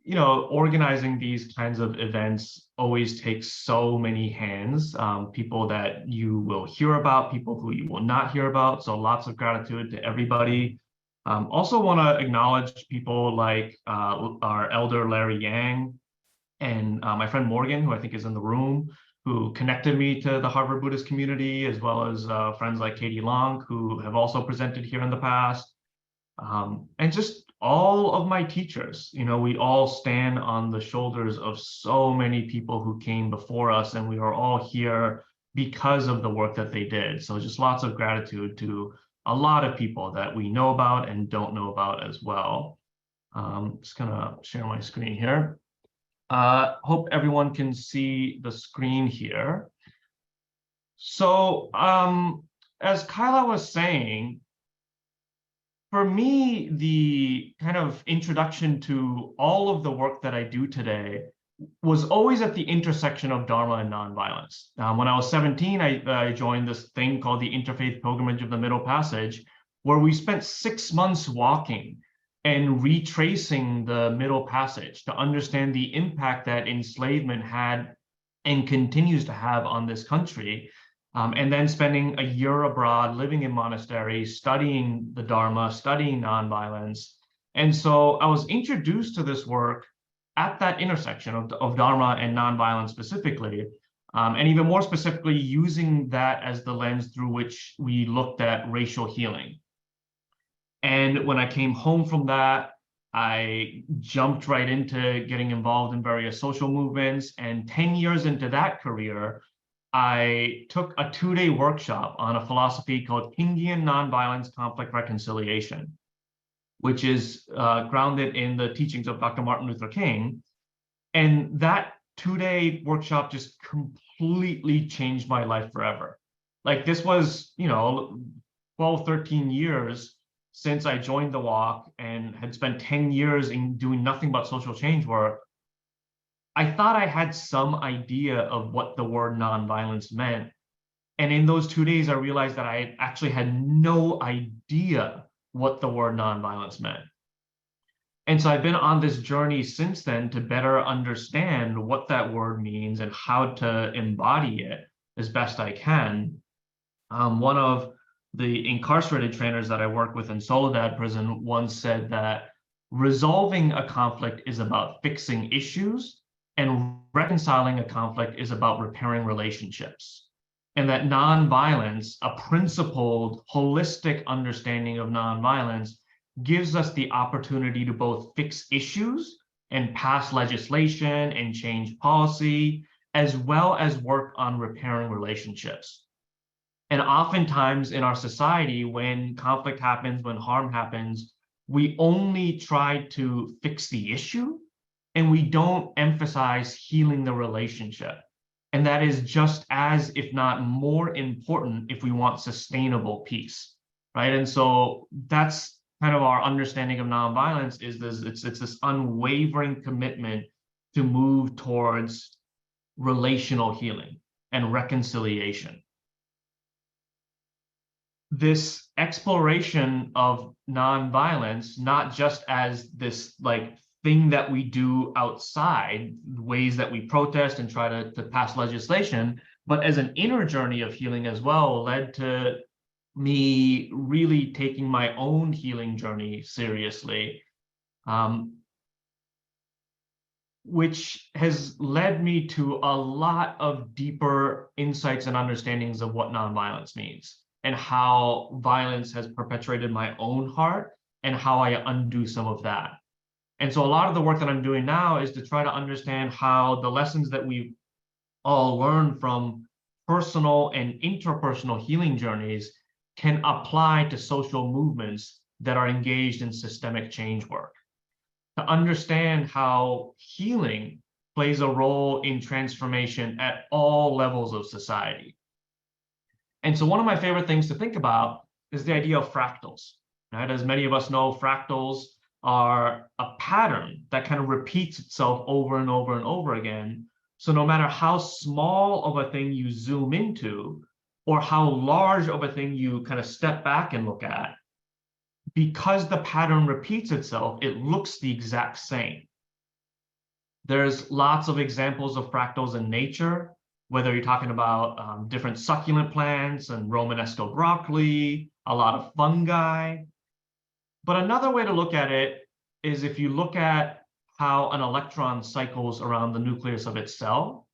organizing these kinds of events always takes so many hands, people that you will hear about, people who you will not hear about. So lots of gratitude to everybody. Also want to acknowledge people like our elder Larry Yang and my friend Morgan, who I think is in the room, who connected me to the Harvard Buddhist community, as well as friends like Katie Long, who have also presented here in the past. And just all of my teachers. We all stand on the shoulders of so many people who came before us, and we are all here because of the work that they did. So just lots of gratitude to a lot of people that we know about and don't know about as well. Just gonna share my screen here. Hope everyone can see the screen here. So as Kyla was saying, for me, the kind of introduction to all of the work that I do today was always at the intersection of Dharma and nonviolence. When I was 17, I joined this thing called the Interfaith Pilgrimage of the Middle Passage, where we spent 6 months walking and retracing the Middle Passage to understand the impact that enslavement had and continues to have on this country. And then spending a year abroad, living in monasteries, studying the Dharma, studying nonviolence. And so I was introduced to this work at that intersection of Dharma and nonviolence specifically, and even more specifically, using that as the lens through which we looked at racial healing. And when I came home from that, I jumped right into getting involved in various social movements. And 10 years into that career, I took a 2-day workshop on a philosophy called Kingian Nonviolence Conflict Reconciliation, which is grounded in the teachings of Dr. Martin Luther King. And that 2-day workshop just completely changed my life forever. Like, this was, 12, 13 years since I joined the walk and had spent 10 years in doing nothing but social change work. I thought I had some idea of what the word nonviolence meant. And in those 2 days, I realized that I actually had no idea what the word nonviolence meant. And so I've been on this journey since then to better understand what that word means and how to embody it as best I can. One of the incarcerated trainers that I work with in Soledad prison once said that resolving a conflict is about fixing issues, and reconciling a conflict is about repairing relationships. And that nonviolence, a principled, holistic understanding of nonviolence, gives us the opportunity to both fix issues and pass legislation and change policy, as well as work on repairing relationships. And oftentimes in our society, when conflict happens, when harm happens, we only try to fix the issue, and we don't emphasize healing the relationship. And that is just as, if not more important, if we want sustainable peace, right? And so that's kind of our understanding of nonviolence, is it's this unwavering commitment to move towards relational healing and reconciliation. This exploration of nonviolence, not just as this thing that we do outside, ways that we protest and try to pass legislation, but as an inner journey of healing as well, led to me really taking my own healing journey seriously, which has led me to a lot of deeper insights and understandings of what nonviolence means and how violence has perpetuated my own heart and how I undo some of that. And so a lot of the work that I'm doing now is to try to understand how the lessons that we've all learned from personal and interpersonal healing journeys can apply to social movements that are engaged in systemic change work. To understand how healing plays a role in transformation at all levels of society. And so one of my favorite things to think about is the idea of fractals. Right? As many of us know, fractals are a pattern that kind of repeats itself over and over and over again. So no matter how small of a thing you zoom into, or how large of a thing you kind of step back and look at, because the pattern repeats itself, it looks the exact same. There's lots of examples of fractals in nature, whether you're talking about different succulent plants and Romanesco broccoli, a lot of fungi. But another way to look at it is if you look at how an electron cycles around the nucleus of its cell,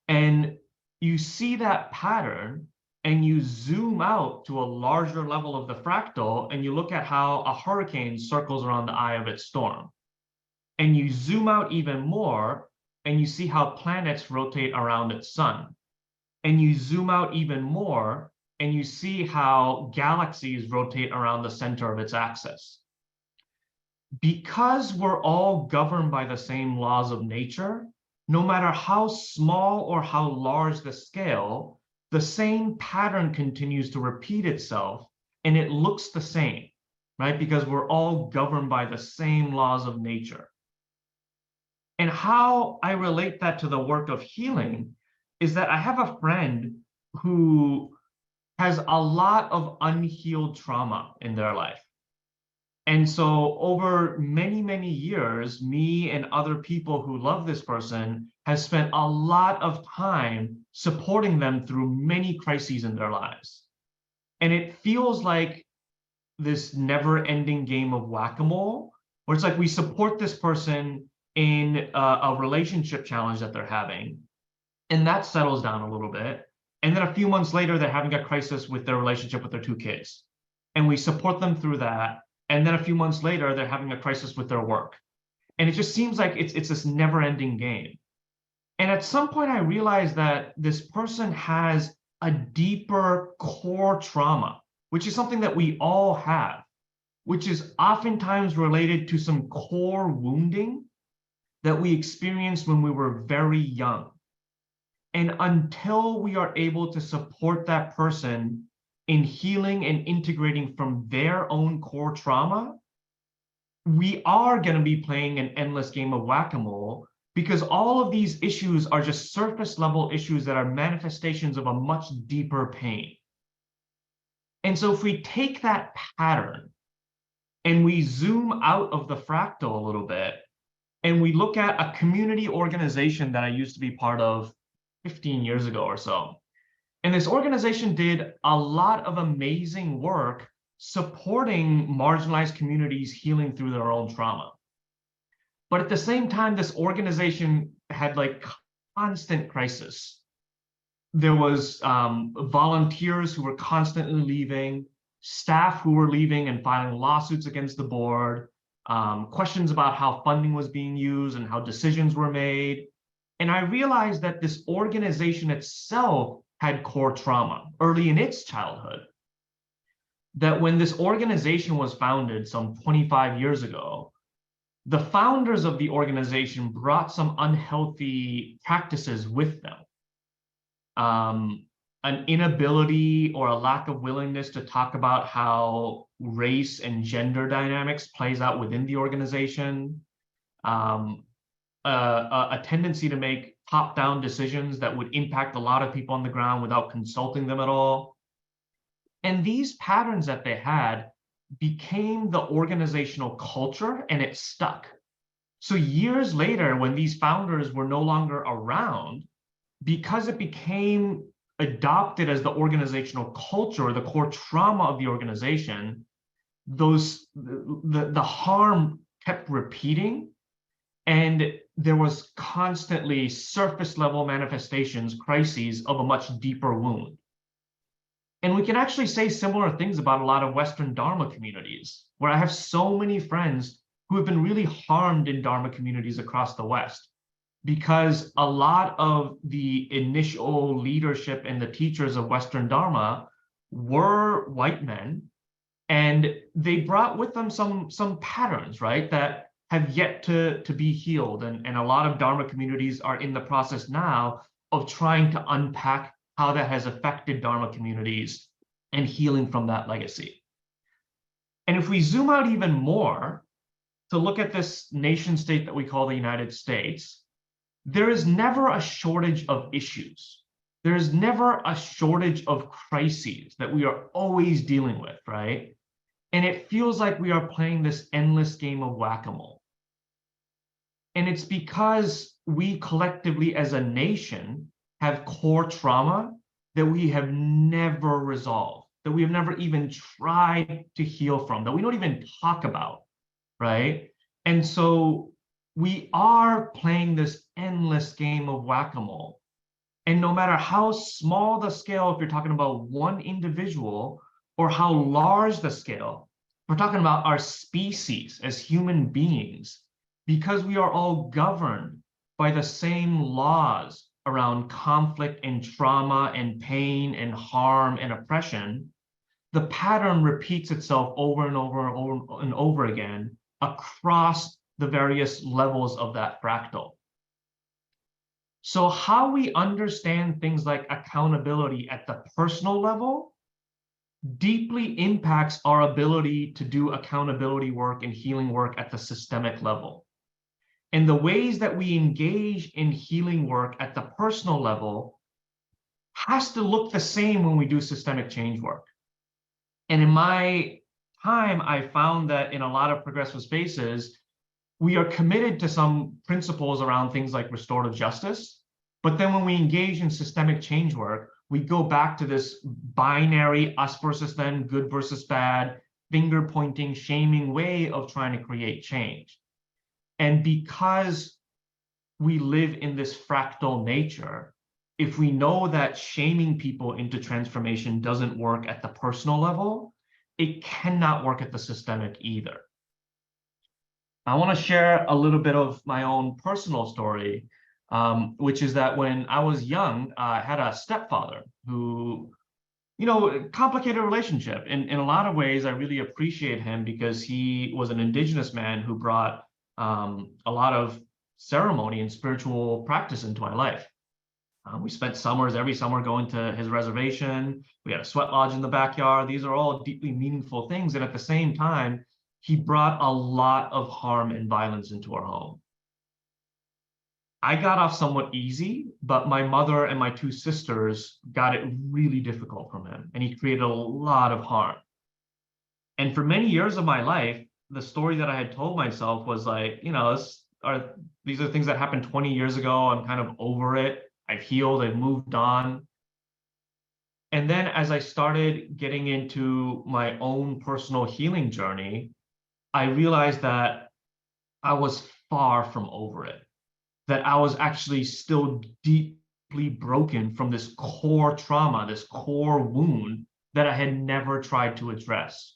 and you see that pattern, and you zoom out to a larger level of the fractal, and you look at how a hurricane circles around the eye of its storm. And you zoom out even more, and you see how planets rotate around its sun. And you zoom out even more, and you see how galaxies rotate around the center of its axis. Because we're all governed by the same laws of nature, no matter how small or how large the scale, the same pattern continues to repeat itself, and it looks the same, right? Because we're all governed by the same laws of nature. And how I relate that to the work of healing is that I have a friend who has a lot of unhealed trauma in their life. And so over many, many years, me and other people who love this person has spent a lot of time supporting them through many crises in their lives. And it feels like this never-ending game of whack-a-mole, where it's like we support this person in a relationship challenge that they're having, and that settles down a little bit. And then a few months later, they're having a crisis with their relationship with their 2 kids. And we support them through that. And then a few months later, they're having a crisis with their work. And it just seems like it's this never-ending game. And at some point, I realized that this person has a deeper core trauma, which is something that we all have, which is oftentimes related to some core wounding that we experienced when we were very young. And until we are able to support that person in healing and integrating from their own core trauma, we are going to be playing an endless game of whack-a-mole, because all of these issues are just surface level issues that are manifestations of a much deeper pain. And so if we take that pattern and we zoom out of the fractal a little bit, and we look at a community organization that I used to be part of 15 years ago or so. And this organization did a lot of amazing work supporting marginalized communities healing through their own trauma. But at the same time, this organization had like constant crisis. There was volunteers who were constantly leaving, staff who were leaving and filing lawsuits against the board, questions about how funding was being used and how decisions were made. And I realized that this organization itself had core trauma early in its childhood. That when this organization was founded some 25 years ago, the founders of the organization brought some unhealthy practices with them. An inability or a lack of willingness to talk about how race and gender dynamics plays out within the organization, a tendency to make top-down decisions that would impact a lot of people on the ground without consulting them at all. And these patterns that they had became the organizational culture, and it stuck. So years later, when these founders were no longer around, because it became adopted as the organizational culture, the core trauma of the organization, the harm kept repeating, and there was constantly surface level manifestations, crises of a much deeper wound. And we can actually say similar things about a lot of Western Dharma communities, where I have so many friends who have been really harmed in Dharma communities across the West, because a lot of the initial leadership and the teachers of Western Dharma were white men, and they brought with them some patterns, right, that have yet to be healed. And a lot of Dharma communities are in the process now of trying to unpack how that has affected Dharma communities and healing from that legacy. And if we zoom out even more to look at this nation state that we call the United States, there is never a shortage of issues. There is never a shortage of crises that we are always dealing with, right? And it feels like we are playing this endless game of whack-a-mole. And it's because we collectively as a nation have core trauma that we have never resolved, that we have never even tried to heal from, that we don't even talk about, right? And so we are playing this endless game of whack-a-mole. And no matter how small the scale, if you're talking about one individual, or how large the scale, we're talking about our species as human beings, because we are all governed by the same laws around conflict and trauma and pain and harm and oppression, the pattern repeats itself over and over and over and over again across the various levels of that fractal. So how we understand things like accountability at the personal level deeply impacts our ability to do accountability work and healing work at the systemic level. And the ways that we engage in healing work at the personal level has to look the same when we do systemic change work. And in my time, I found that in a lot of progressive spaces, we are committed to some principles around things like restorative justice. But then when we engage in systemic change work, we go back to this binary us versus them, good versus bad, finger pointing, shaming way of trying to create change. And because we live in this fractal nature, if we know that shaming people into transformation doesn't work at the personal level, it cannot work at the systemic either. I want to share a little bit of my own personal story, which is that when I was young, I had a stepfather who, complicated relationship. In a lot of ways, I really appreciate him because he was an indigenous man who brought a lot of ceremony and spiritual practice into my life. We spent summers, every summer, going to his reservation. We had a sweat lodge in the backyard. These are all deeply meaningful things. And at the same time, he brought a lot of harm and violence into our home. I got off somewhat easy, but my mother and my two sisters got it really difficult from him, and he created a lot of harm. And for many years of my life, the story that I had told myself was like, these are things that happened 20 years ago. I'm kind of over it. I've healed, I've moved on. And then as I started getting into my own personal healing journey, I realized that I was far from over it, that I was actually still deeply broken from this core trauma, this core wound that I had never tried to address.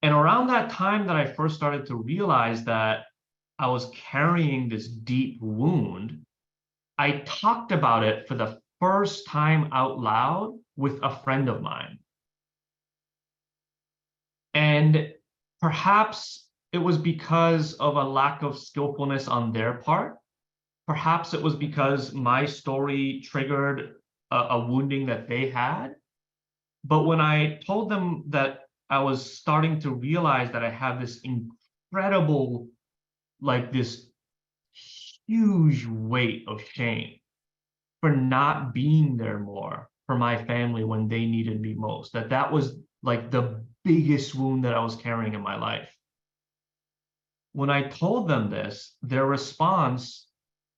And around that time that I first started to realize that I was carrying this deep wound, I talked about it for the first time out loud with a friend of mine. And perhaps it was because of a lack of skillfulness on their part. Perhaps it was because my story triggered a wounding that they had. But when I told them that I was starting to realize that I have this incredible, this huge weight of shame for not being there more for my family when they needed me most, that was like the biggest wound that I was carrying in my life. When I told them this, their response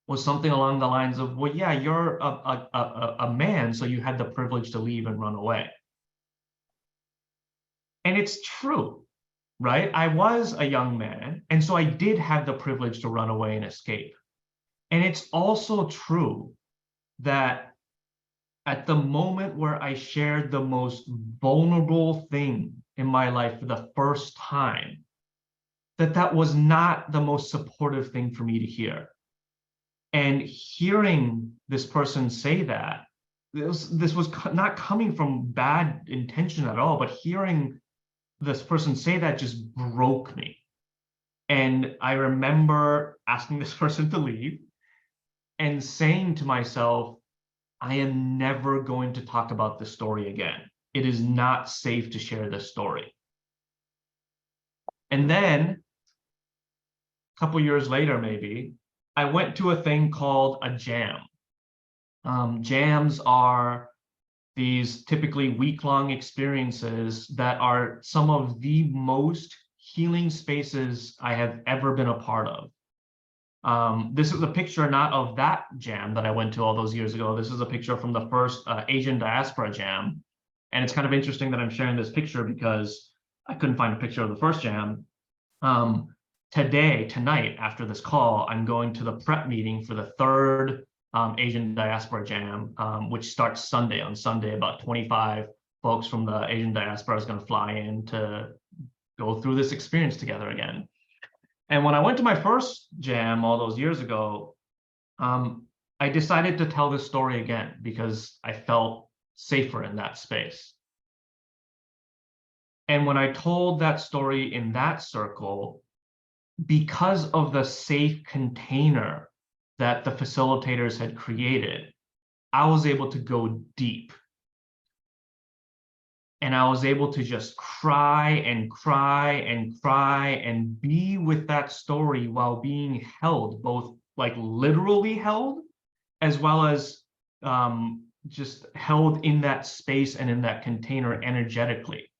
was something along the lines of, well, yeah, you're a man, so you had the privilege to leave and run away. And it's true, right? I was a young man, and so I did have the privilege to run away and escape. And it's also true that at the moment where I shared the most vulnerable thing in my life for the first time, that was not the most supportive thing for me to hear. And hearing this person say that, this was not coming from bad intention at all, but hearing this person say that just broke me. And I remember asking this person to leave and saying to myself, I am never going to talk about this story again. It is not safe to share this story. And then a couple years later, maybe, I went to a thing called a jam. Jams are these typically week-long experiences that are some of the most healing spaces I have ever been a part of. This is a picture not of that jam that I went to all those years ago. This is a picture from the first Asian Diaspora Jam. And it's kind of interesting that I'm sharing this picture because I couldn't find a picture of the first jam. Tonight, after this call, I'm going to the prep meeting for the third Asian Diaspora Jam, which starts Sunday. On Sunday, about 25 folks from the Asian diaspora is going to fly in to go through this experience together again. And when I went to my first jam all those years ago, I decided to tell this story again because I felt safer in that space. And when I told that story in that circle, because of the safe container that the facilitators had created, I was able to go deep. And I was able to just cry and cry and cry and be with that story while being held, both like literally held, as well as just held in that space and in that container energetically.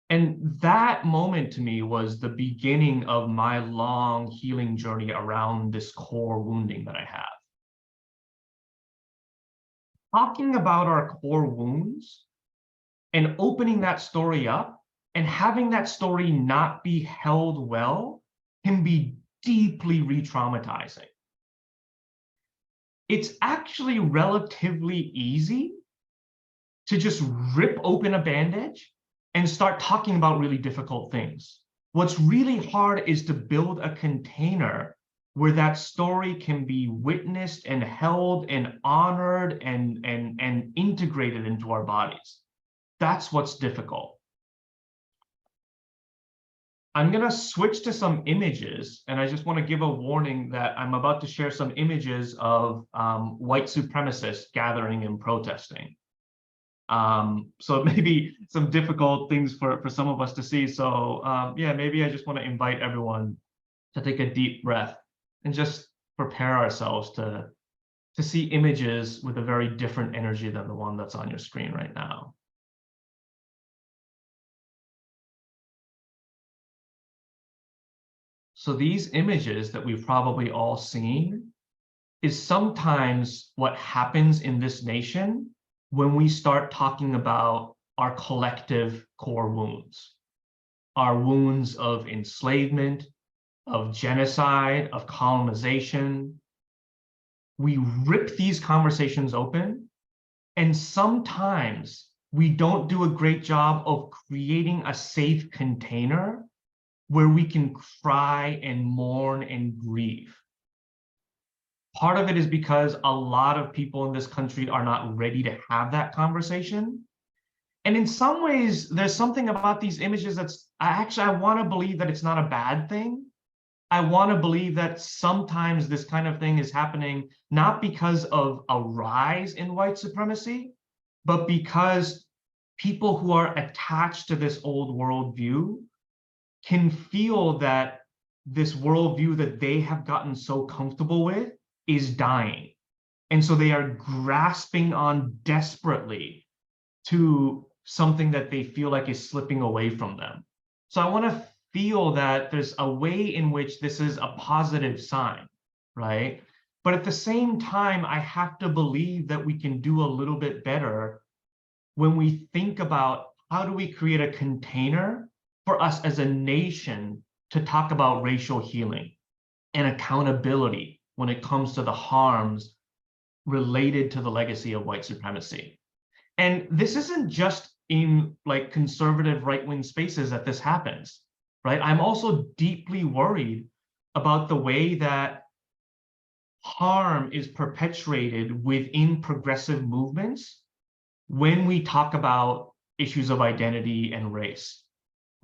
And that moment to me was the beginning of my long healing journey around this core wounding that I have. Talking about our core wounds and opening that story up and having that story not be held well can be deeply re-traumatizing. It's actually relatively easy to just rip open a bandage and start talking about really difficult things. What's really hard is to build a container where that story can be witnessed and held and honored and integrated into our bodies. That's what's difficult. I'm going to switch to some images, and I just want to give a warning that I'm about to share some images of white supremacists gathering and protesting. So it may be some difficult things for some of us to see. So yeah, maybe I just want to invite everyone to take a deep breath and just prepare ourselves to see images with a very different energy than the one that's on your screen right now. So these images that we've probably all seen is sometimes what happens in this nation when we start talking about our collective core wounds, our wounds of enslavement, of genocide, of colonization. We rip these conversations open, and sometimes we don't do a great job of creating a safe container where we can cry and mourn and grieve. Part of it is because a lot of people in this country are not ready to have that conversation. And in some ways, there's something about these images that's, I want to believe that it's not a bad thing. I want to believe that sometimes this kind of thing is happening not because of a rise in white supremacy, but because people who are attached to this old worldview can feel that this worldview that they have gotten so comfortable with is dying. And so they are grasping on desperately to something that they feel like is slipping away from them. So I want to feel that there's a way in which this is a positive sign, right? But at the same time, I have to believe that we can do a little bit better when we think about how do we create a container for us as a nation to talk about racial healing and accountability when it comes to the harms related to the legacy of white supremacy. And this isn't just in like conservative right-wing spaces that this happens, right? I'm also deeply worried about the way that harm is perpetuated within progressive movements when we talk about issues of identity and race,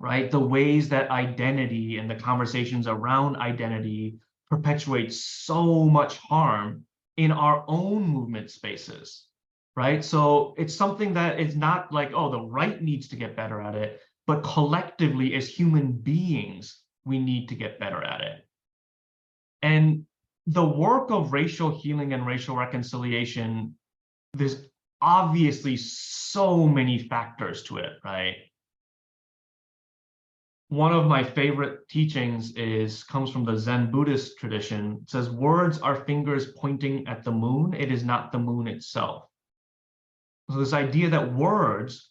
right? The ways that identity and the conversations around identity perpetuate so much harm in our own movement spaces, right? So it's something that is not like, oh, the right needs to get better at it, but collectively as human beings, we need to get better at it. And the work of racial healing and racial reconciliation, there's obviously so many factors to it, right? one of my favorite teachings comes from the Zen Buddhist tradition. It says, words are fingers pointing at the moon. It is not the moon itself. So this idea that words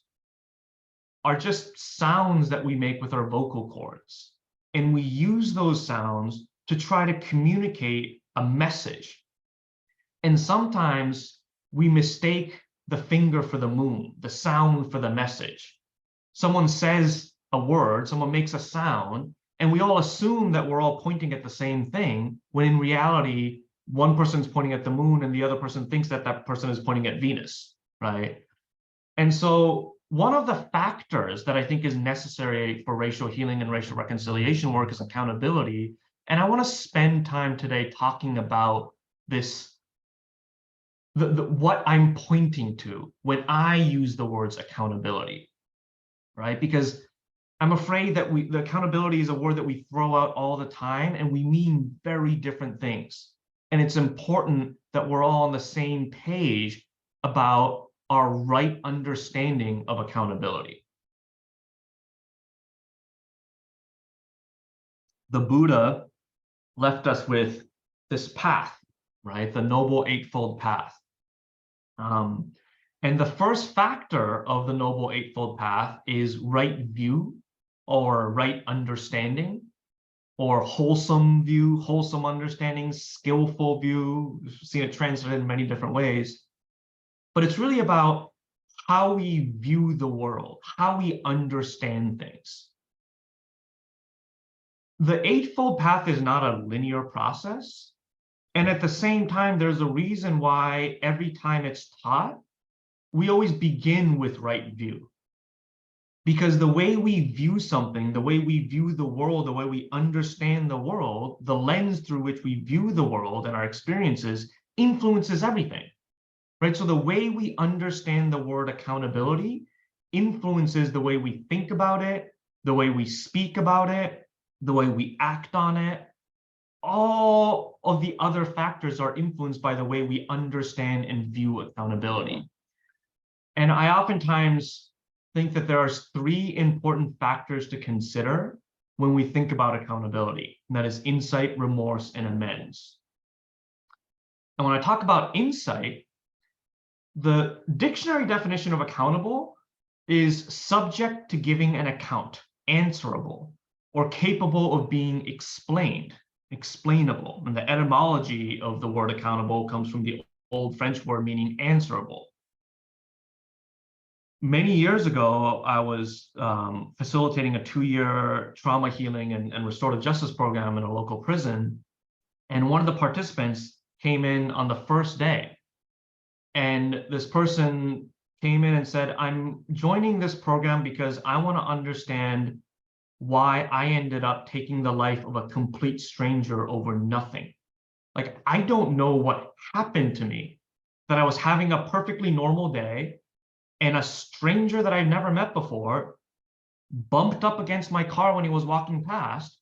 are just sounds that we make with our vocal cords. And we use those sounds to try to communicate a message. And sometimes we mistake the finger for the moon, the sound for the message. Someone says a word, someone makes a sound, and we all assume that we're all pointing at the same thing, when in reality, one person's pointing at the moon and the other person thinks that that person is pointing at Venus, right? And so one of the factors that I think is necessary for racial healing and racial reconciliation work is accountability. And I want to spend time today talking about this, what I'm pointing to when I use the words accountability, right? Because I'm afraid that the accountability is a word that we throw out all the time, and we mean very different things. And it's important that we're all on the same page about our right understanding of accountability. The Buddha left us with this path, right? The Noble Eightfold Path. And the first factor of the Noble Eightfold Path is right view, or right understanding, or wholesome view, wholesome understanding, skillful view. We've seen it translated in many different ways. But it's really about how we view the world, how we understand things. The Eightfold Path is not a linear process. And at the same time, there's a reason why every time it's taught, we always begin with right view. Because the way we view something, the way we view the world, the way we understand the world, the lens through which we view the world and our experiences influences everything. Right? So the way we understand the word accountability influences the way we think about it, the way we speak about it, the way we act on it. All of the other factors are influenced by the way we understand and view accountability. And I oftentimes think that there are three important factors to consider when we think about accountability, and that is insight, remorse, and amends. And when I talk about insight, the dictionary definition of accountable is subject to giving an account, answerable, or capable of being explained, explainable. And the etymology of the word accountable comes from the old French word meaning answerable. Many years ago, I was facilitating a 2-year trauma healing and restorative justice program in a local prison. And one of the participants came in on the first day. And this person came in and said, I'm joining this program because I want to understand why I ended up taking the life of a complete stranger over nothing. Like, I don't know what happened to me, that I was having a perfectly normal day and a stranger that I've never met before bumped up against my car when he was walking past.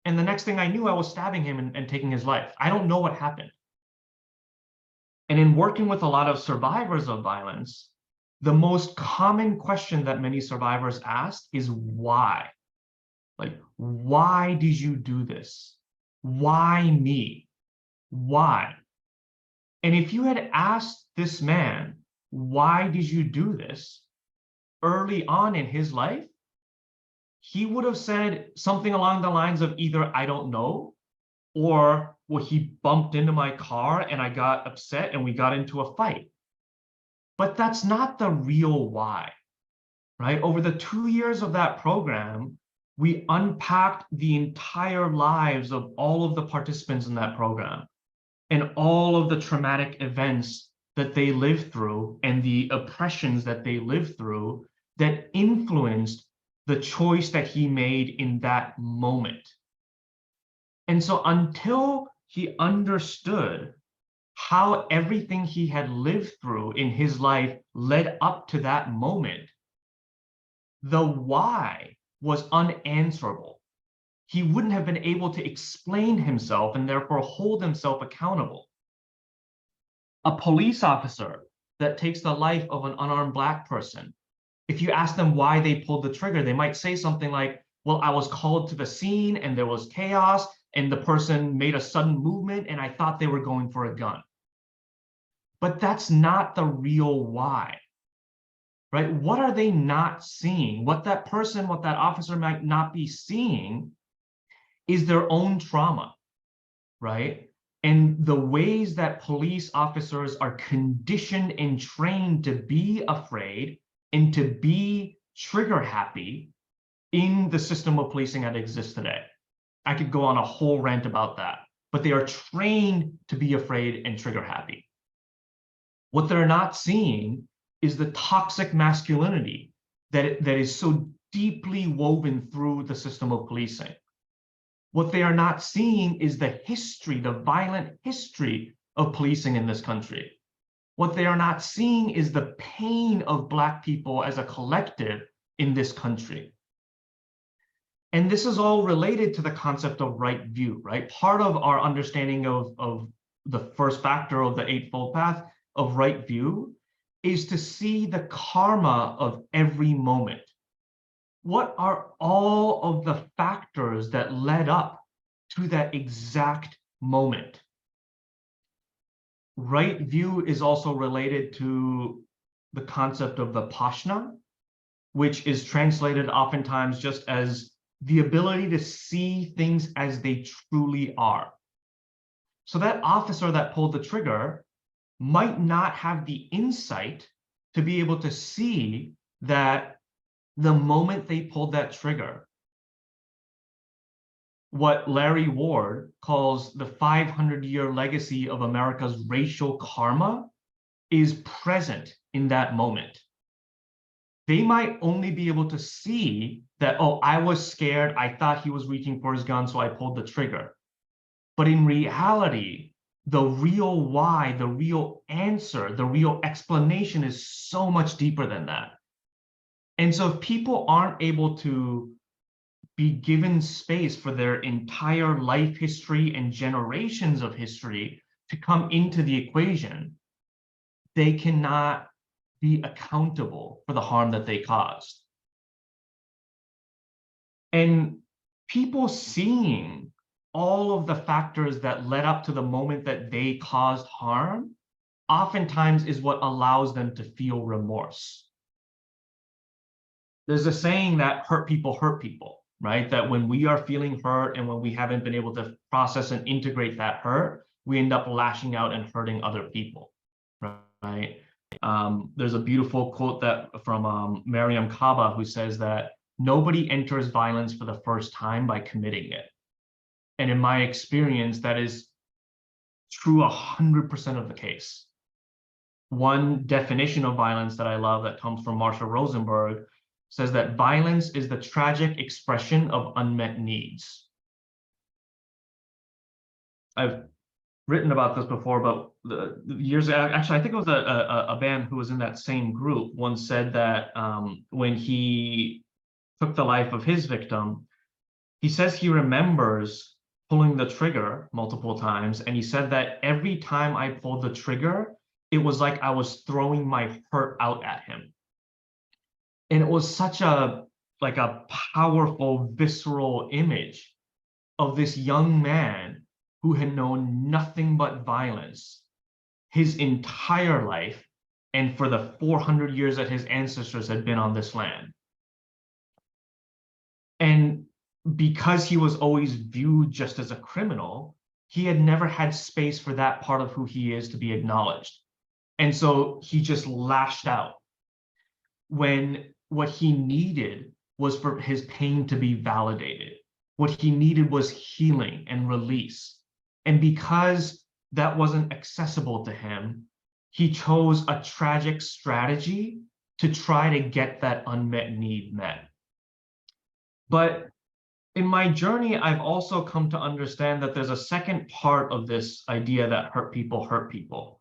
And the next thing I knew, I was stabbing him and taking his life. I don't know what happened. And in working with a lot of survivors of violence, the most common question that many survivors ask is why? Like, why did you do this? Why me? Why? And if you had asked this man, why did you do this, early on in his life, he would have said something along the lines of either, I don't know, or, well, he bumped into my car and I got upset and we got into a fight. But that's not the real why, right? Over the 2 years of that program, we unpacked the entire lives of all of the participants in that program and all of the traumatic events that they lived through and the oppressions that they lived through that influenced the choice that he made in that moment. And so until he understood how everything he had lived through in his life led up to that moment, the why was unanswerable. He wouldn't have been able to explain himself and therefore hold himself accountable. A police officer that takes the life of an unarmed Black person, if you ask them why they pulled the trigger, they might say something like, well, I was called to the scene and there was chaos and the person made a sudden movement and I thought they were going for a gun. But that's not the real why, right? What are they not seeing? What that person, what that officer might not be seeing is their own trauma, right? And the ways that police officers are conditioned and trained to be afraid and to be trigger happy in the system of policing that exists today. I could go on a whole rant about that, but they are trained to be afraid and trigger happy. What they're not seeing is the toxic masculinity that is so deeply woven through the system of policing. What they are not seeing is the history, the violent history of policing in this country. What they are not seeing is the pain of Black people as a collective in this country. And this is all related to the concept of right view, right? Part of our understanding of the first factor of the Eightfold Path of right view is to see the karma of every moment. What are all of the factors that led up to that exact moment? Right view is also related to the concept of Vipassana, which is translated oftentimes just as the ability to see things as they truly are. So that officer that pulled the trigger might not have the insight to be able to see that the moment they pulled that trigger, what Larry Ward calls the 500-year legacy of America's racial karma is present in that moment. They might only be able to see that, oh, I was scared, I thought he was reaching for his gun, so I pulled the trigger. But in reality, the real why, the real answer, the real explanation is so much deeper than that. And so if people aren't able to be given space for their entire life history and generations of history to come into the equation, they cannot be accountable for the harm that they caused. And people seeing all of the factors that led up to the moment that they caused harm oftentimes is what allows them to feel remorse. There's a saying that hurt people, right? That when we are feeling hurt and when we haven't been able to process and integrate that hurt, we end up lashing out and hurting other people, right? There's a beautiful quote that from Mariam Kaba, who says that nobody enters violence for the first time by committing it. And in my experience, that is true 100% of the case. One definition of violence that I love that comes from Marsha Rosenberg says that violence is the tragic expression of unmet needs. I've written about this before, but years actually, I think it was a band who was in that same group once said that when he took the life of his victim, he says he remembers pulling the trigger multiple times, and he said that every time I pulled the trigger, it was like I was throwing my hurt out at him. And it was such a powerful, visceral image of this young man who had known nothing but violence his entire life and for the 400 years that his ancestors had been on this land. And because he was always viewed just as a criminal, he had never had space for that part of who he is to be acknowledged. And so he just lashed out when what he needed was for his pain to be validated. What he needed was healing and release. And because that wasn't accessible to him, he chose a tragic strategy to try to get that unmet need met. But in my journey, I've also come to understand that there's a second part of this idea that hurt people,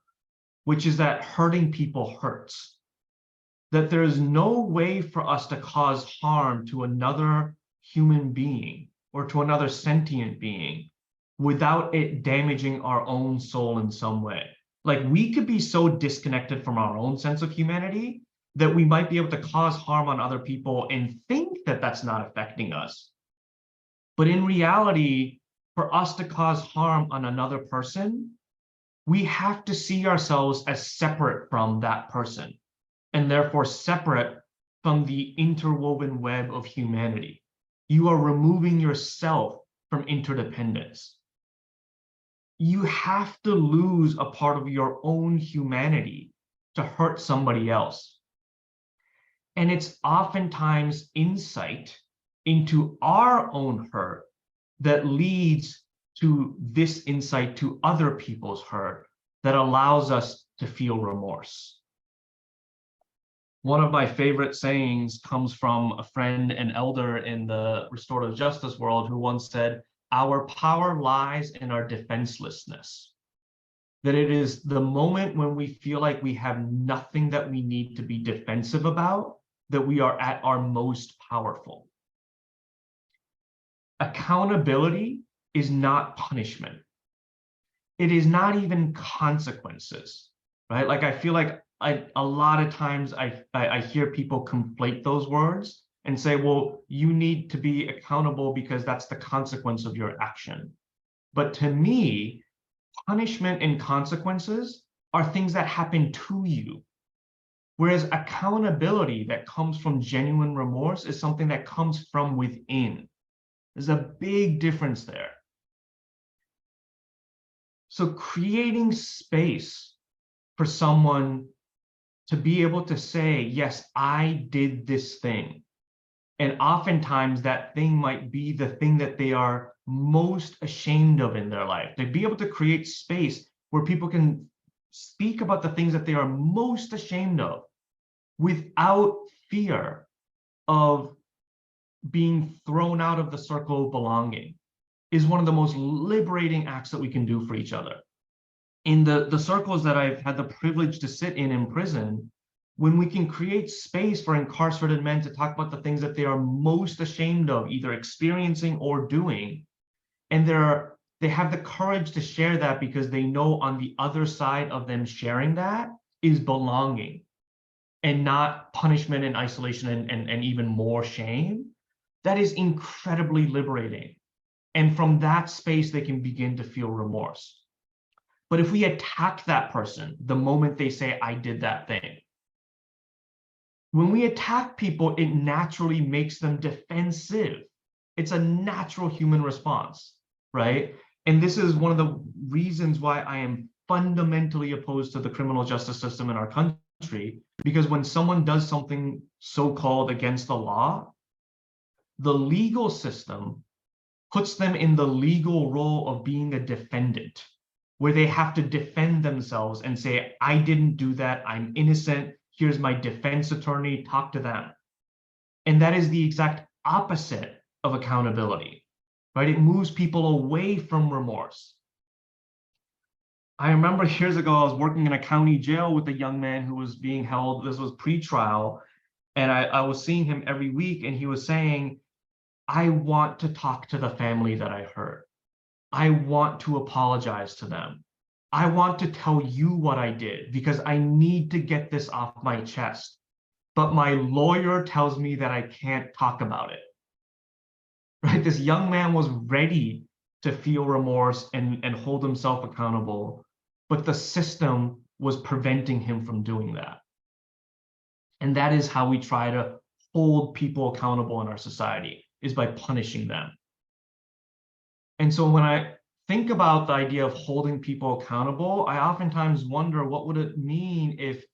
which is that hurting people hurts. That there is no way for us to cause harm to another human being or to another sentient being without it damaging our own soul in some way. Like, we could be so disconnected from our own sense of humanity that we might be able to cause harm on other people and think that that's not affecting us. But in reality, for us to cause harm on another person, we have to see ourselves as separate from that person, and therefore separate from the interwoven web of humanity. You are removing yourself from interdependence. You have to lose a part of your own humanity to hurt somebody else. And it's oftentimes insight into our own hurt that leads to this insight to other people's hurt that allows us to feel remorse. One of my favorite sayings comes from a friend and elder in the restorative justice world who once said, "Our power lies in our defenselessness." That it is the moment when we feel like we have nothing that we need to be defensive about that we are at our most powerful. Accountability is not punishment. It is not even consequences, right? Like, I feel like a lot of times I hear people conflate those words and say, well, you need to be accountable because that's the consequence of your action. But to me, punishment and consequences are things that happen to you. Whereas accountability that comes from genuine remorse is something that comes from within. There's a big difference there. So creating space for someone to be able to say, yes, I did this thing. And oftentimes that thing might be the thing that they are most ashamed of in their life. To be able to create space where people can speak about the things that they are most ashamed of without fear of being thrown out of the circle of belonging is one of the most liberating acts that we can do for each other. In the circles that I've had the privilege to sit in prison, when we can create space for incarcerated men to talk about the things that they are most ashamed of, either experiencing or doing, and they have the courage to share that because they know on the other side of them sharing that is belonging and not punishment and isolation and even more shame, that is incredibly liberating. And from that space, they can begin to feel remorse. But if we attack that person the moment they say, I did that thing, when we attack people, it naturally makes them defensive. It's a natural human response, right? And this is one of the reasons why I am fundamentally opposed to the criminal justice system in our country, because when someone does something so-called against the law, the legal system puts them in the legal role of being a defendant, where they have to defend themselves and say, I didn't do that, I'm innocent, here's my defense attorney, talk to them. And that is the exact opposite of accountability, right? It moves people away from remorse. I remember years ago, I was working in a county jail with a young man who was being held, this was pre-trial, and I was seeing him every week, and he was saying, I want to talk to the family that I hurt. I want to apologize to them. I want to tell you what I did because I need to get this off my chest. But my lawyer tells me that I can't talk about it. Right? This young man was ready to feel remorse and hold himself accountable, but the system was preventing him from doing that. And that is how we try to hold people accountable in our society, is by punishing them. And so when I think about the idea of holding people accountable, I oftentimes wonder, what would it mean if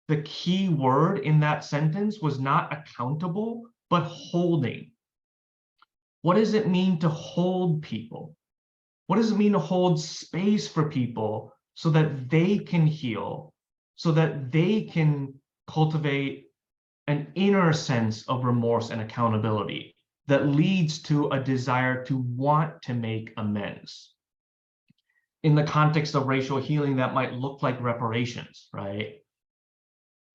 the key word in that sentence was not accountable, but holding? What does it mean to hold people? What does it mean to hold space for people so that they can heal, so that they can cultivate an inner sense of remorse and accountability that leads to a desire to want to make amends? In the context of racial healing, that might look like reparations, right?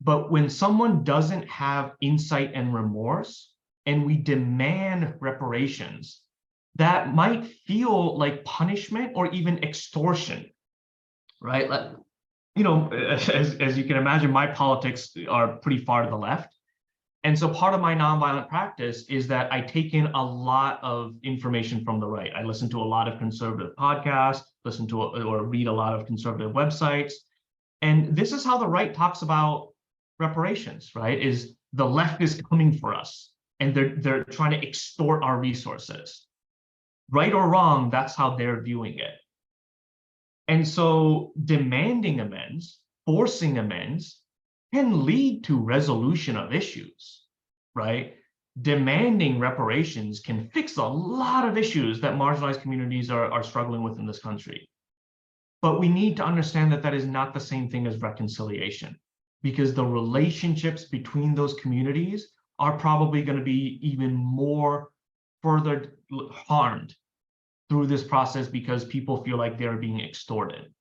But when someone doesn't have insight and remorse, and we demand reparations, that might feel like punishment or even extortion, right? You know, as you can imagine, my politics are pretty far to the left. And so part of my nonviolent practice is that I take in a lot of information from the right. I listen to a lot of conservative podcasts, listen to or read a lot of conservative websites. And this is how the right talks about reparations, right? Is the left is coming for us and they're trying to extort our resources. Right or wrong, that's how they're viewing it. And so demanding amends, forcing amends, can lead to resolution of issues, right? Demanding reparations can fix a lot of issues that marginalized communities are struggling with in this country. But we need to understand that that is not the same thing as reconciliation, because the relationships between those communities are probably going to be even more further harmed through this process because people feel like they're being extorted.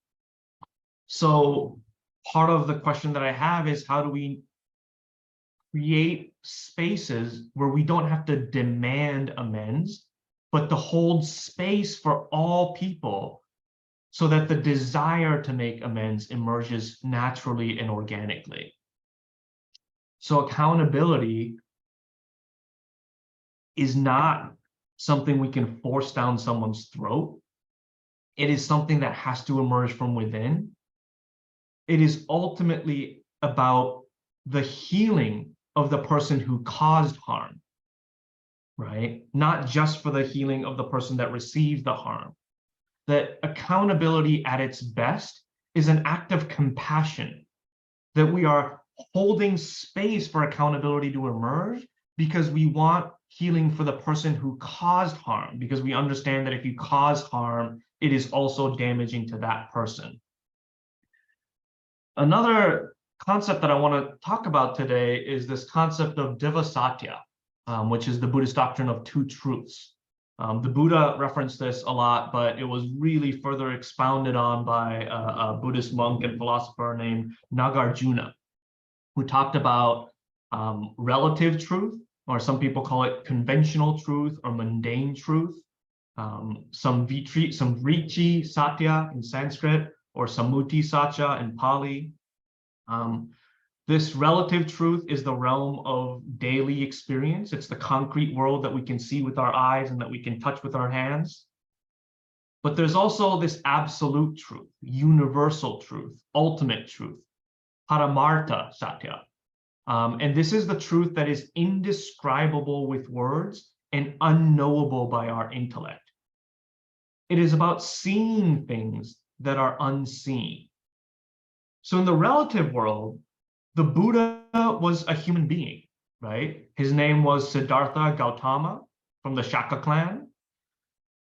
So part of the question that I have is, how do we create spaces where we don't have to demand amends, but to hold space for all people so that the desire to make amends emerges naturally and organically? So accountability is not something we can force down someone's throat. It is something that has to emerge from within. It is ultimately about the healing of the person who caused harm, right? Not just for the healing of the person that received the harm. That accountability at its best is an act of compassion, that we are holding space for accountability to emerge because we want healing for the person who caused harm, because we understand that if you cause harm, it is also damaging to that person. Another concept that I want to talk about today is this concept of Diva Satya, which is the Buddhist doctrine of two truths. The Buddha referenced this a lot, but it was really further expounded on by a Buddhist monk and philosopher named Nagarjuna, who talked about relative truth, or some people call it conventional truth or mundane truth, some vritti satya in Sanskrit, or sammuti satya in Pali. This relative truth is the realm of daily experience. It's the concrete world that we can see with our eyes and that we can touch with our hands. But there's also this absolute truth, universal truth, ultimate truth, paramartha satya. And this is the truth that is indescribable with words and unknowable by our intellect. It is about seeing things that are unseen. So in the relative world, the Buddha was a human being, right? His name was Siddhartha Gautama from the Shaka clan.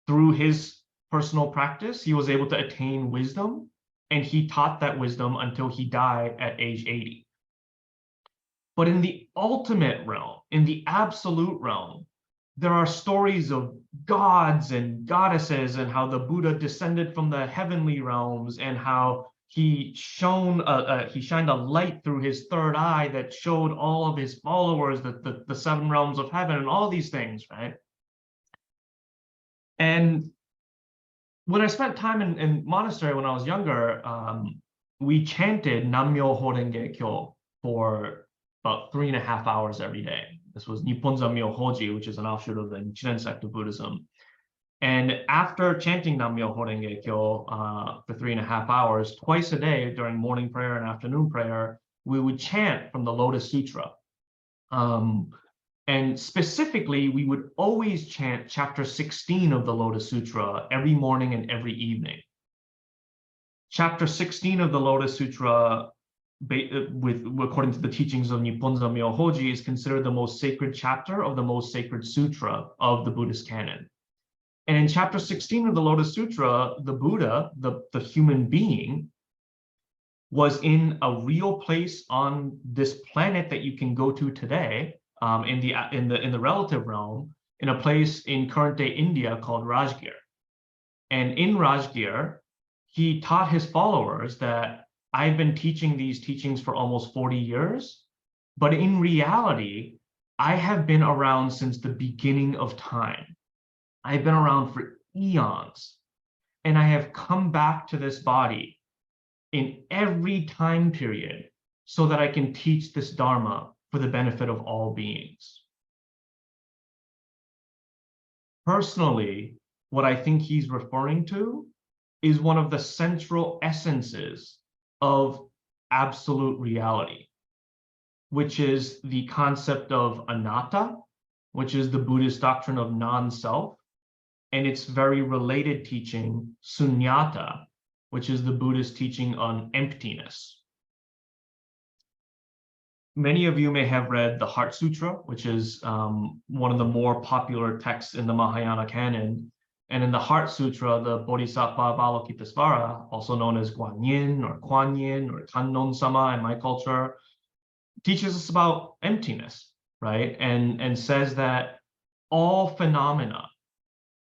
Through his personal practice, he was able to attain wisdom, and he taught that wisdom until he died at age 80. But in the ultimate realm, in the absolute realm, there are stories of gods and goddesses and how the Buddha descended from the heavenly realms and how he shined a light through his third eye that showed all of his followers the seven realms of heaven and all these things, right? And when I spent time in monastery when I was younger, we chanted Nam-myoho Renge Kyo for about 3.5 hours every day. This was Nipponza Myohoji, which is an offshoot of the Nichiren sect of Buddhism. And after chanting Nam-myoho Renge Kyo for 3.5 hours, twice a day during morning prayer and afternoon prayer, we would chant from the Lotus Sutra. And specifically, we would always chant chapter 16 of the Lotus Sutra every morning and every evening. Chapter 16 of the Lotus Sutra, according to the teachings of Nipponza Myohoji, is considered the most sacred chapter of the most sacred sutra of the Buddhist canon. And in chapter 16 of the Lotus Sutra, the Buddha, the human being, was in a real place on this planet that you can go to today, in the relative realm, in a place in current day India called Rajgir. And in Rajgir, he taught his followers that I've been teaching these teachings for almost 40 years, but in reality, I have been around since the beginning of time. I've been around for eons, and I have come back to this body in every time period so that I can teach this Dharma for the benefit of all beings. Personally, what I think he's referring to is one of the central essences of absolute reality, which is the concept of anatta, which is the Buddhist doctrine of non-self, and its very related teaching, sunyata, which is the Buddhist teaching on emptiness. Many of you may have read the Heart Sutra, which is one of the more popular texts in the Mahayana canon. And in the Heart Sutra, the Bodhisattva Avalokitesvara, also known as Guan Yin or Kuan Yin or Kannon Sama in my culture, teaches us about emptiness, right? And says that all phenomena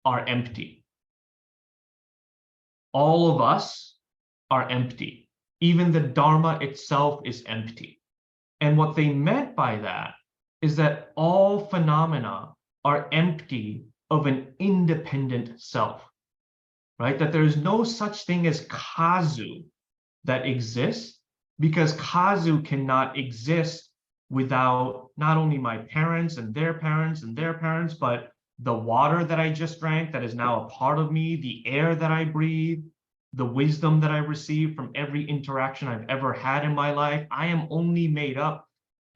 are empty. All of us are empty. Even the Dharma itself is empty. And what they meant by that is that all phenomena are empty of an independent self, right? That there's no such thing as Kazu that exists, because Kazu cannot exist without not only my parents and their parents and their parents, but the water that I just drank that is now a part of me, the air that I breathe, the wisdom that I receive from every interaction I've ever had in my life. I am only made up,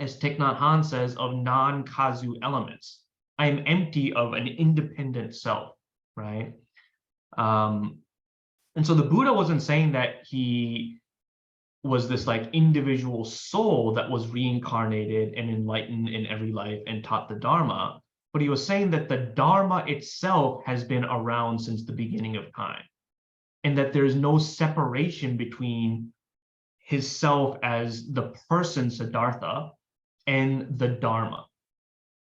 as Thich Nhat Hanh says, of non-Kazu elements. I am empty of an independent self, right? And so the Buddha wasn't saying that he was this like individual soul that was reincarnated and enlightened in every life and taught the Dharma, but he was saying that the Dharma itself has been around since the beginning of time, and that there's no separation between his self as the person Siddhartha and the Dharma,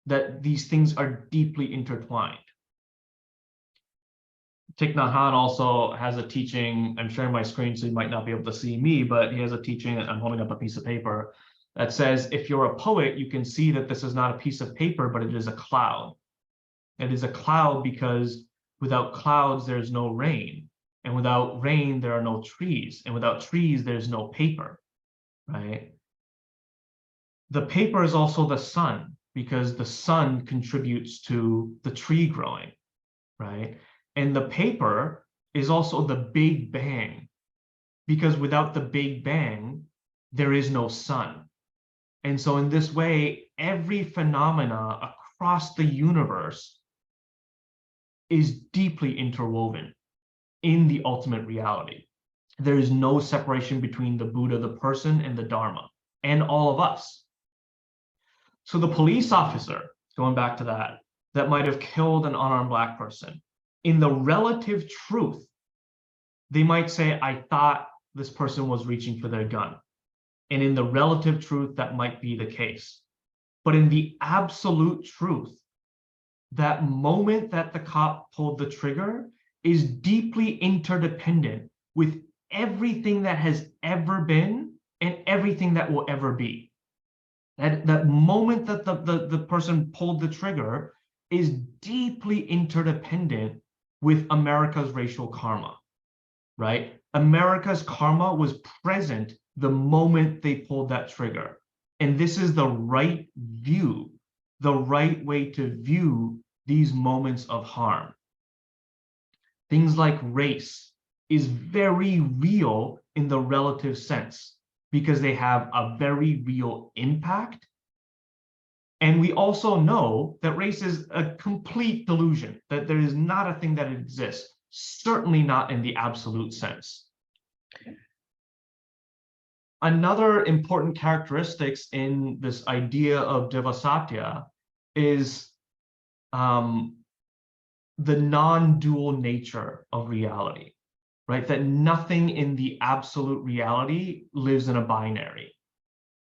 that these things are deeply intertwined. Thich Nhat Hanh also has a teaching, I'm sharing my screen so you might not be able to see me, but he has a teaching, I'm holding up a piece of paper, that says, if you're a poet, you can see that this is not a piece of paper, but it is a cloud. It is a cloud because without clouds, there's no rain. And without rain, there are no trees. And without trees, there's no paper, right? The paper is also the sun, because the sun contributes to the tree growing, right? And the paper is also the Big Bang, because without the Big Bang, there is no sun. And so in this way, every phenomena across the universe is deeply interwoven in the ultimate reality. There is no separation between the Buddha, the person, and the Dharma, and all of us. So the police officer, going back to that might have killed an unarmed Black person, in the relative truth, they might say, I thought this person was reaching for their gun. And in the relative truth, that might be the case. But in the absolute truth, that moment that the cop pulled the trigger is deeply interdependent with everything that has ever been and everything that will ever be. That moment that the person pulled the trigger is deeply interdependent with America's racial karma, right? America's karma was present the moment they pulled that trigger. And this is the right view, the right way to view these moments of harm. Things like race is very real in the relative sense because they have a very real impact. And we also know that race is a complete delusion, that there is not a thing that exists, certainly not in the absolute sense. Another important characteristics in this idea of Diva Satya is the non-dual nature of reality, right? That nothing in the absolute reality lives in a binary.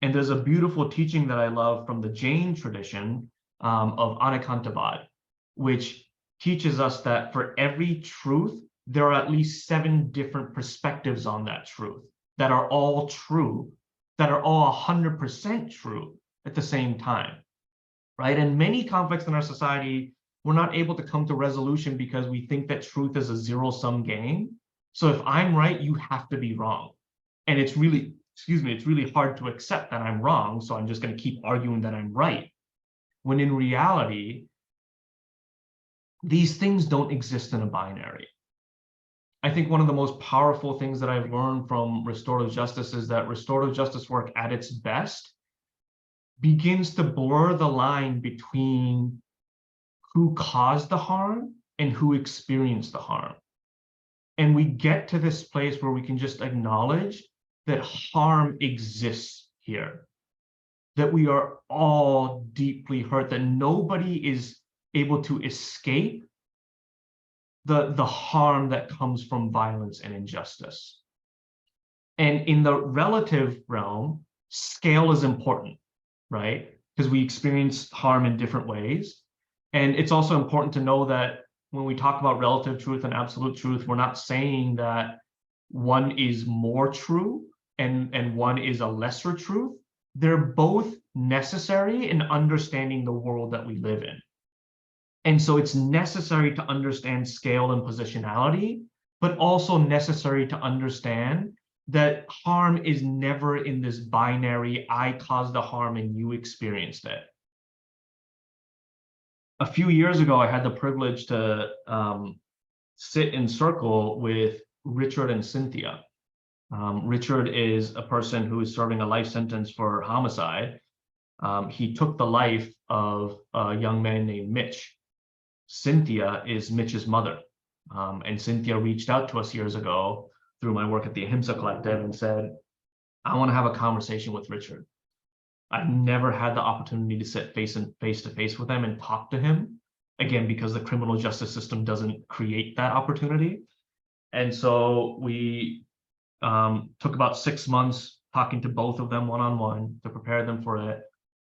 And there's a beautiful teaching that I love from the Jain tradition of Anekantavad, which teaches us that for every truth, there are at least 7 different perspectives on that truth that are all true, that are all 100% true at the same time, right? And many conflicts in our society, we're not able to come to resolution because we think that truth is a zero-sum game. So if I'm right, you have to be wrong. And it's really excuse me, it's really hard to accept that I'm wrong, so I'm just going to keep arguing that I'm right. When in reality, these things don't exist in a binary. I think one of the most powerful things that I've learned from restorative justice is that restorative justice work at its best begins to blur the line between who caused the harm and who experienced the harm. And we get to this place where we can just acknowledge that harm exists here, that we are all deeply hurt, that nobody is able to escape the harm that comes from violence and injustice. And in the relative realm, scale is important, right? Because we experience harm in different ways. And it's also important to know that when we talk about relative truth and absolute truth, we're not saying that one is more true and one is a lesser truth. They're both necessary in understanding the world that we live in. And so it's necessary to understand scale and positionality, but also necessary to understand that harm is never in this binary, I caused the harm and you experienced it. A few years ago, I had the privilege to sit in circle with Richard and Cynthia. Richard is a person who is serving a life sentence for homicide. He took the life of a young man named Mitch. Cynthia is Mitch's mother. And Cynthia reached out to us years ago through my work at the Ahimsa Collective and said, I want to have a conversation with Richard. I've never had the opportunity to sit face to face with him and talk to him, again, because the criminal justice system doesn't create that opportunity. And so we took about 6 months talking to both of them one-on-one to prepare them for it.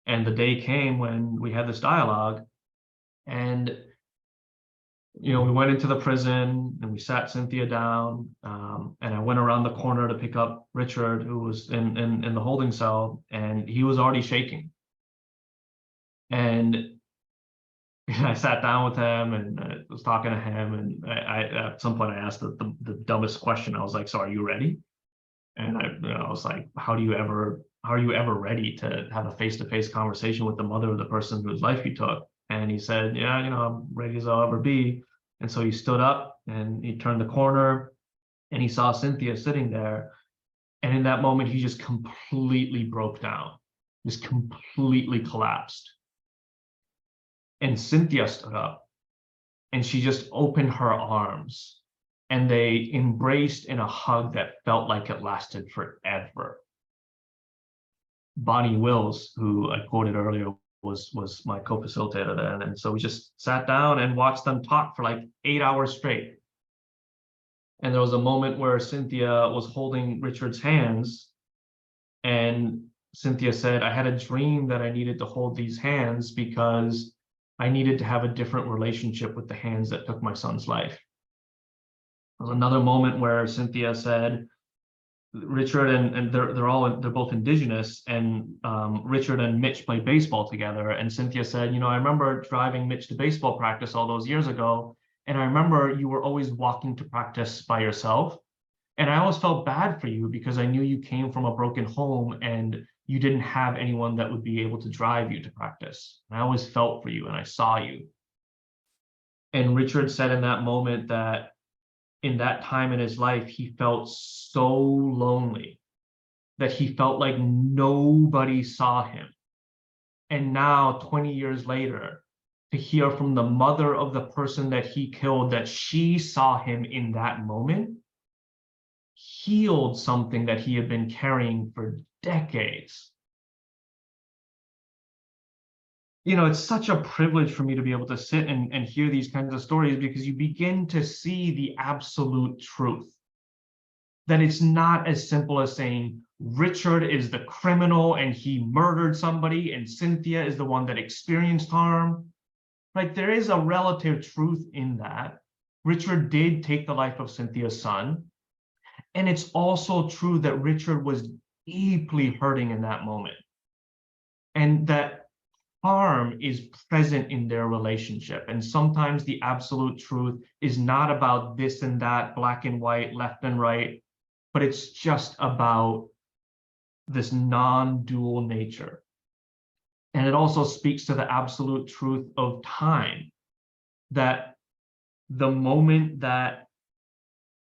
And the day came when we had this dialogue, and we went into the prison and we sat Cynthia down, and I went around the corner to pick up Richard, who was in the holding cell, and he was already shaking. And I sat down with him and I was talking to him, and I at some point I asked the dumbest question. I was like, so are you ready? And I was like, how are you ever ready to have a face-to-face conversation with the mother of the person whose life you took? And he said, yeah, I'm ready as I'll ever be. And so he stood up and he turned the corner and he saw Cynthia sitting there. And in that moment, he just completely broke down, just completely collapsed. And Cynthia stood up and she just opened her arms and they embraced in a hug that felt like it lasted forever. Bonnie Wills, who I quoted earlier, was my co-facilitator then. And so we just sat down and watched them talk for like 8 hours straight. And there was a moment where Cynthia was holding Richard's hands, and Cynthia said, I had a dream that I needed to hold these hands because I needed to have a different relationship with the hands that took my son's life. There was another moment where Cynthia said, Richard and they're both indigenous, and Richard and Mitch play baseball together. And Cynthia said, I remember driving Mitch to baseball practice all those years ago, and I remember you were always walking to practice by yourself. And I always felt bad for you because I knew you came from a broken home and you didn't have anyone that would be able to drive you to practice. And I always felt for you and I saw you. And Richard said in that moment that in that time in his life, he felt so lonely that he felt like nobody saw him. And now, 20 years later, to hear from the mother of the person that he killed that she saw him in that moment healed something that he had been carrying for decades. It's such a privilege for me to be able to sit and hear these kinds of stories, because you begin to see the absolute truth. That it's not as simple as saying Richard is the criminal and he murdered somebody and Cynthia is the one that experienced harm. Like, there is a relative truth in that. Richard did take the life of Cynthia's son. And it's also true that Richard was deeply hurting in that moment. And that harm is present in their relationship. And sometimes the absolute truth is not about this and that, black and white, left and right, but it's just about this non-dual nature. And it also speaks to the absolute truth of time, that the moment that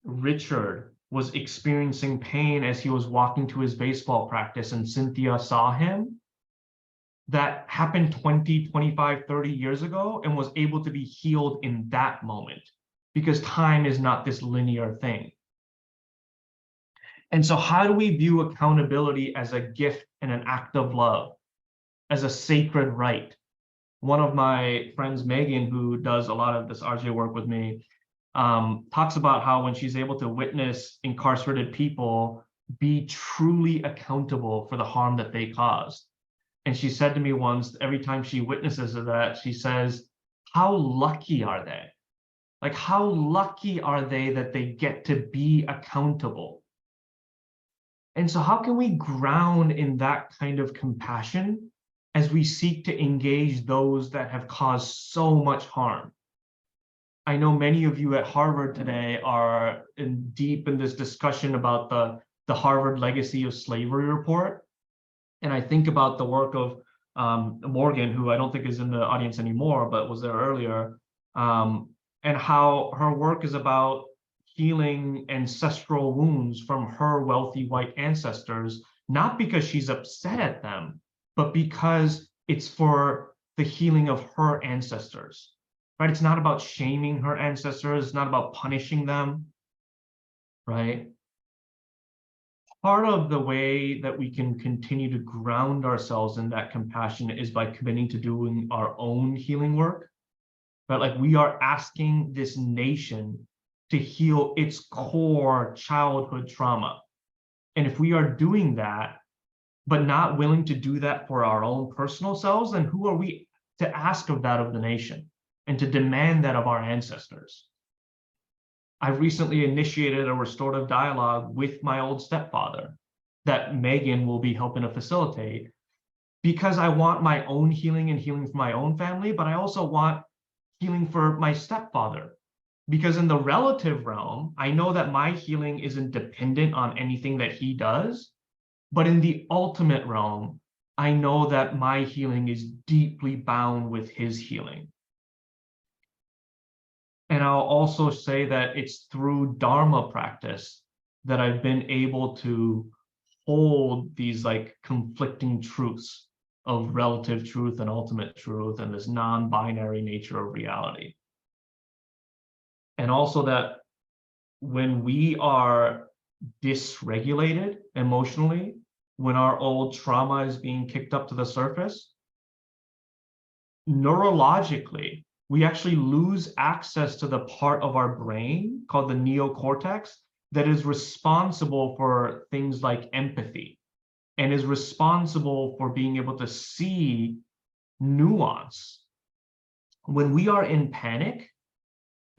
Richard was experiencing pain as he was walking to his baseball practice and Cynthia saw him, that happened 20, 25, 30 years ago and was able to be healed in that moment, because time is not this linear thing. And so how do we view accountability as a gift and an act of love, as a sacred right? One of my friends, Megan, who does a lot of this RJ work with me, talks about how when she's able to witness incarcerated people be truly accountable for the harm that they caused. And she said to me once, every time she witnesses that, she says, how lucky are they? Like, how lucky are they that they get to be accountable? And so how can we ground in that kind of compassion as we seek to engage those that have caused so much harm? I know many of you at Harvard today are deep in this discussion about the Harvard Legacy of Slavery report. And I think about the work of Morgan, who I don't think is in the audience anymore, but was there earlier, and how her work is about healing ancestral wounds from her wealthy white ancestors, not because she's upset at them, but because it's for the healing of her ancestors, right? It's not about shaming her ancestors. It's not about punishing them, right? Part of the way that we can continue to ground ourselves in that compassion is by committing to doing our own healing work. But like, we are asking this nation to heal its core childhood trauma. And if we are doing that, but not willing to do that for our own personal selves, then who are we to ask of that of the nation and to demand that of our ancestors? I recently initiated a restorative dialogue with my old stepfather that Megan will be helping to facilitate, because I want my own healing and healing for my own family, but I also want healing for my stepfather. Because in the relative realm, I know that my healing isn't dependent on anything that he does, but in the ultimate realm, I know that my healing is deeply bound with his healing. And I'll also say that it's through Dharma practice that I've been able to hold these like conflicting truths of relative truth and ultimate truth and this non-binary nature of reality. And also that when we are dysregulated emotionally, when our old trauma is being kicked up to the surface, neurologically, we actually lose access to the part of our brain called the neocortex that is responsible for things like empathy and is responsible for being able to see nuance. When we are in panic,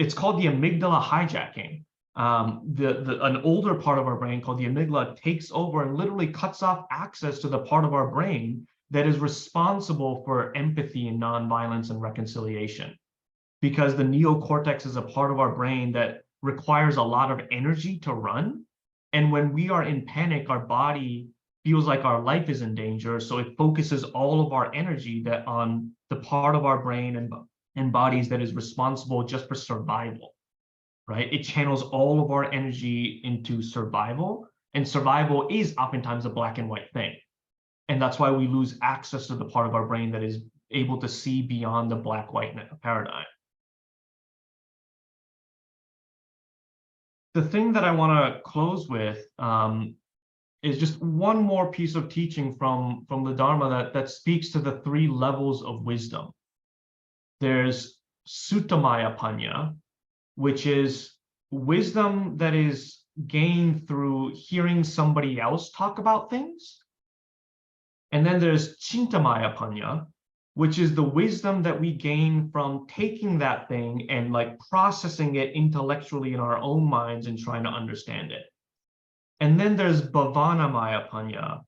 it's called the amygdala hijacking. An older part of our brain called the amygdala takes over and literally cuts off access to the part of our brain that is responsible for empathy and nonviolence and reconciliation. Because the neocortex is a part of our brain that requires a lot of energy to run. And when we are in panic, our body feels like our life is in danger. So it focuses all of our energy on the part of our brain and bodies that is responsible just for survival, right? It channels all of our energy into survival, and survival is oftentimes a black and white thing. And that's why we lose access to the part of our brain that is able to see beyond the black-white paradigm. The thing that I want to close with is just one more piece of teaching from the Dharma that speaks to the 3 levels of wisdom. There's Suttamaya Panya, which is wisdom that is gained through hearing somebody else talk about things. And then there's Chintamaya Panya, which is the wisdom that we gain from taking that thing and like processing it intellectually in our own minds and trying to understand it. And then there's Bhavanamaya Panya,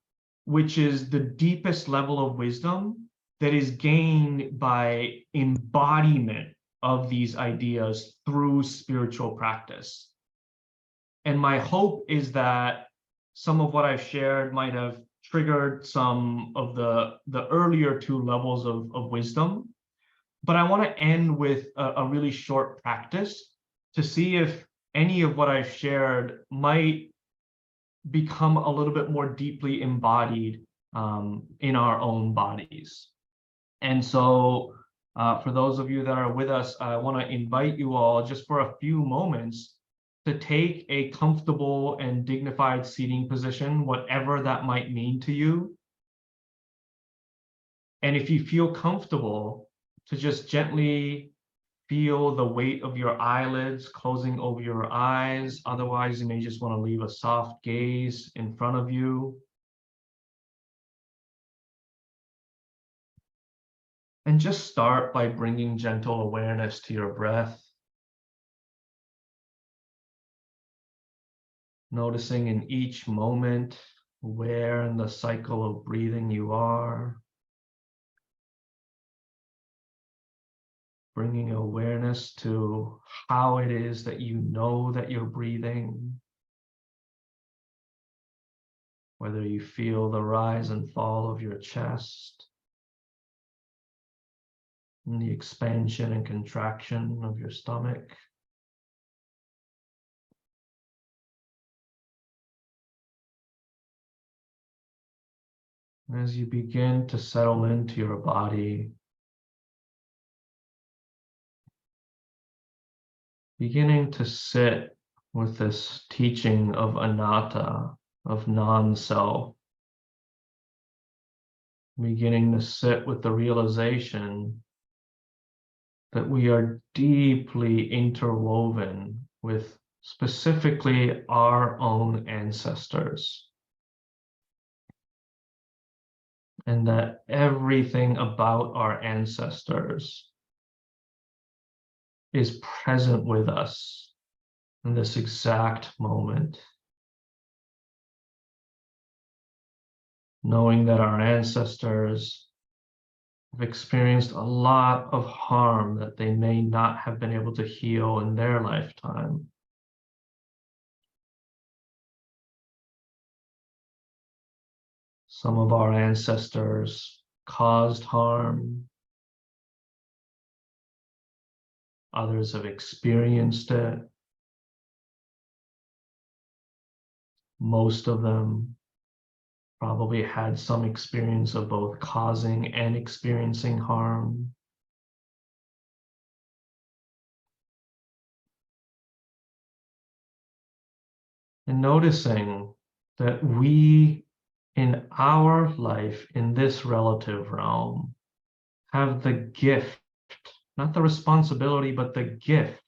which is the deepest level of wisdom that is gained by embodiment of these ideas through spiritual practice. And my hope is that some of what I've shared might have triggered some of the earlier two levels of wisdom. But I want to end with a really short practice to see if any of what I've shared might become a little bit more deeply embodied in our own bodies. And so for those of you that are with us, I want to invite you all just for a few moments to take a comfortable and dignified seating position, whatever that might mean to you. And if you feel comfortable, to just gently feel the weight of your eyelids closing over your eyes. Otherwise, you may just want to leave a soft gaze in front of you. And just start by bringing gentle awareness to your breath. Noticing in each moment where in the cycle of breathing you are. Bringing awareness to how it is that you know that you're breathing. Whether you feel the rise and fall of your chest, and the expansion and contraction of your stomach. As you begin to settle into your body, beginning to sit with this teaching of anatta, of non-self, beginning to sit with the realization that we are deeply interwoven with specifically our own ancestors, and that everything about our ancestors is present with us in this exact moment. Knowing that our ancestors have experienced a lot of harm that they may not have been able to heal in their lifetime. Some of our ancestors caused harm. Others have experienced it. Most of them probably had some experience of both causing and experiencing harm. And noticing that we, in our life, in this relative realm, have the gift, not the responsibility, but the gift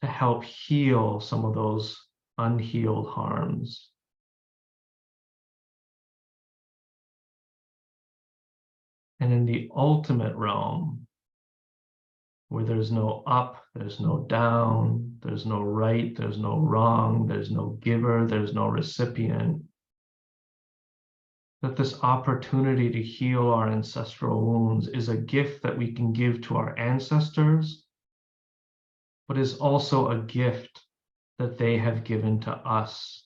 to help heal some of those unhealed harms. And in the ultimate realm, where there's no up, there's no down, there's no right, there's no wrong, there's no giver, there's no recipient, that this opportunity to heal our ancestral wounds is a gift that we can give to our ancestors, but is also a gift that they have given to us.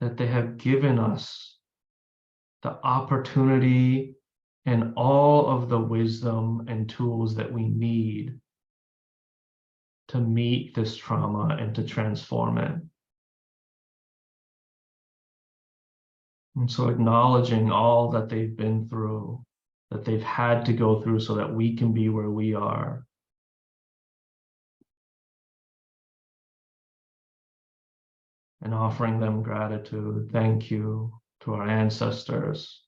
That they have given us the opportunity and all of the wisdom and tools that we need to meet this trauma and to transform it. And so acknowledging all that they've been through, that they've had to go through so that we can be where we are. And offering them gratitude, thank you to our ancestors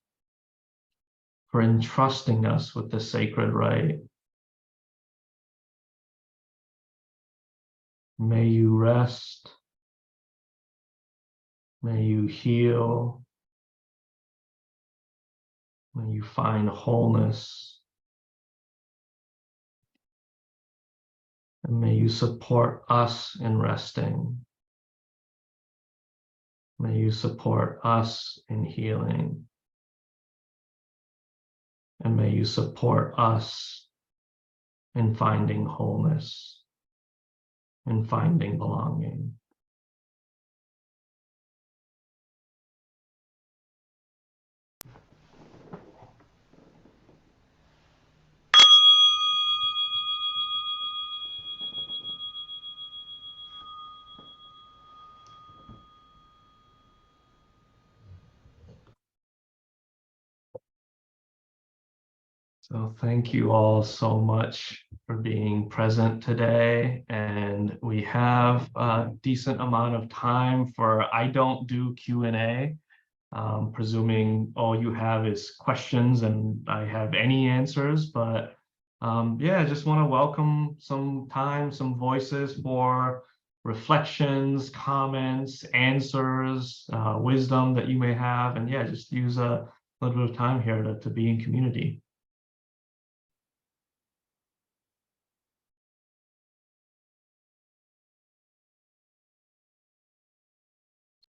for entrusting us with the sacred right. May you rest. May you heal. May you find wholeness. And may you support us in resting. May you support us in healing. And may you support us in finding wholeness and finding belonging. So thank you all so much for being present today. And we have a decent amount of time for I don't do Q&A, presuming all you have is questions and I have any answers. But yeah, I just want to welcome some time, some voices for reflections, comments, answers, wisdom that you may have. And yeah, just use a little bit of time here to be in community.